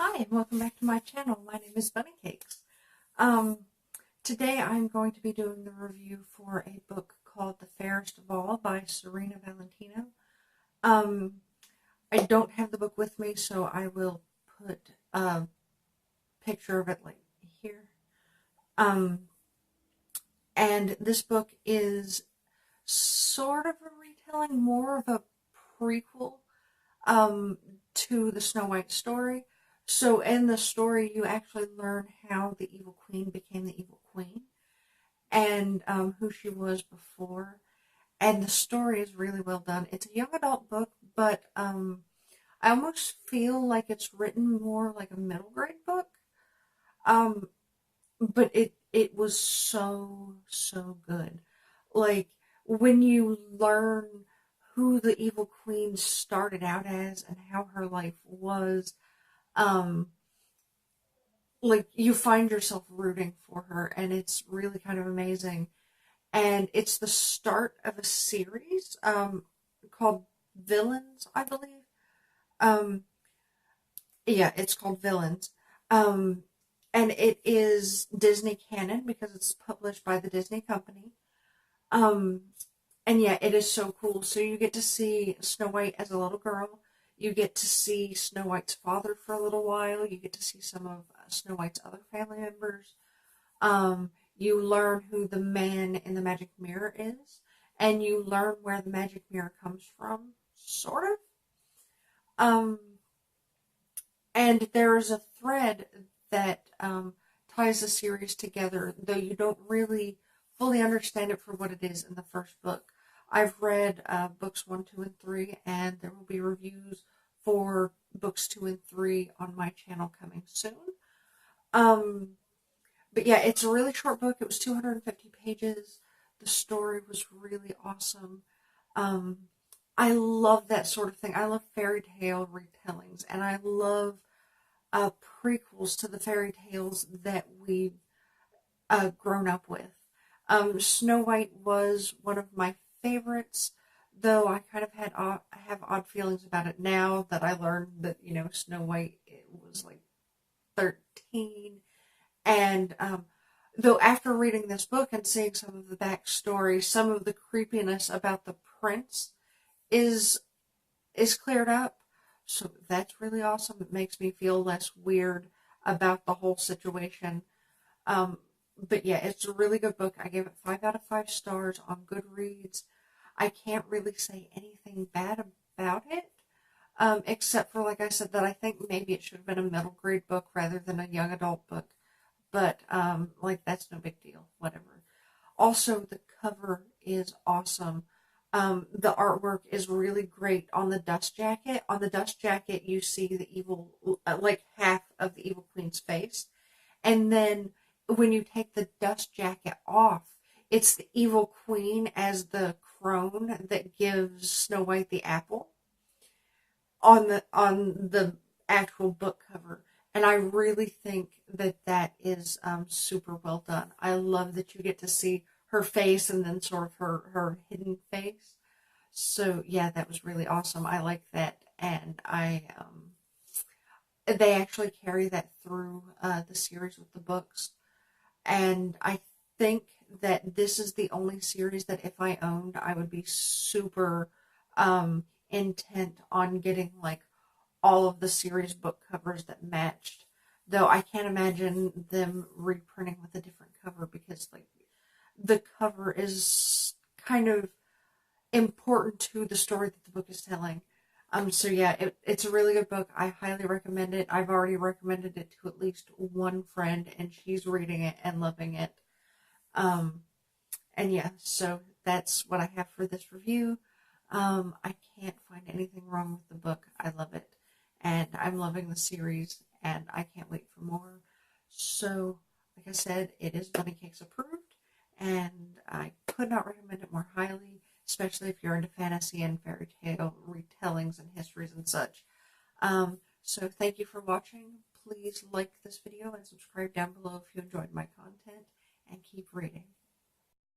Hi, and welcome back to my channel. My name is Bunny Cakes. Um, Today I'm going to be doing the review for a book called The Fairest of All by Serena Valentino. I don't have the book with me, so I will put a picture of it like here. And this book is sort of a retelling, more of a prequel to the Snow White story. So in the story, you actually learn how the evil queen became the evil queen and who she was before. And the story is really well done. It's a young adult book, but I almost feel like it's written more like a middle grade book. Um, but it was so good. Like when you learn who the evil queen started out as and how her life was, um like you find yourself rooting for her, and it's really kind of amazing. And it's the start of a series called Villains, I believe. um yeah, it's called Villains. um and it is Disney canon because it's published by the Disney company. um And yeah, it is so cool. So you get to see Snow White as a little girl. You get to see Snow White's father for a little while. You get to see some of Snow White's other family members. You learn who the man in the magic mirror is, and you learn where the magic mirror comes from, sort of. Um, and there is a thread that ties the series together, though you don't really fully understand it for what it is in the first book. I've read books 1, 2, and 3, and there will be reviews for books 2 and 3 on my channel coming soon. Um, but yeah, it's a really short book. It was 250 pages. The story was really awesome. Um, I love that sort of thing. I love fairy tale retellings, and I love prequels to the fairy tales that we've grown up with. Snow White was one of my favorites, though I kind of I have odd feelings about it now that I learned that Snow White it was like 13, and though after reading this book and seeing some of the backstory, some of the creepiness about the prince is cleared up. So that's really awesome. It makes me feel less weird about the whole situation. Um, but yeah, it's a really good book. I gave it 5 out of 5 stars on Goodreads. I can't really say anything bad about it, except for, like I said, that I think maybe it should have been a middle grade book rather than a young adult book. But like that's no big deal. Whatever. Also, the cover is awesome. The artwork is really great on the dust jacket. On the dust jacket, you see the evil, like half of the evil queen's face. And then when you take the dust jacket off, it's the evil queen as the crone that gives Snow White the apple on the actual book cover. And I really think that that is super well done. I love that you get to see her face and then sort of her hidden face. So yeah, that was really awesome. I like that, and they actually carry that through the series with the books. And I think that this is the only series that if I owned, I would be super intent on getting like all of the series book covers that matched. Though I can't imagine them reprinting with a different cover because like the cover is kind of important to the story that the book is telling. So yeah, it's a really good book. I highly recommend it. I've already recommended it to at least one friend, and she's reading it and loving it. Um, and yeah, so that's what I have for this review. I can't find anything wrong with the book. I love it, and I'm loving the series, and I can't wait for more. So, like I said, it is Bunny Cakes approved, and I could not recommend it more highly, especially if you're into fantasy and fairy tale retellings and histories and such. So thank you for watching. Please like this video and subscribe down below if you enjoyed my content, and keep reading.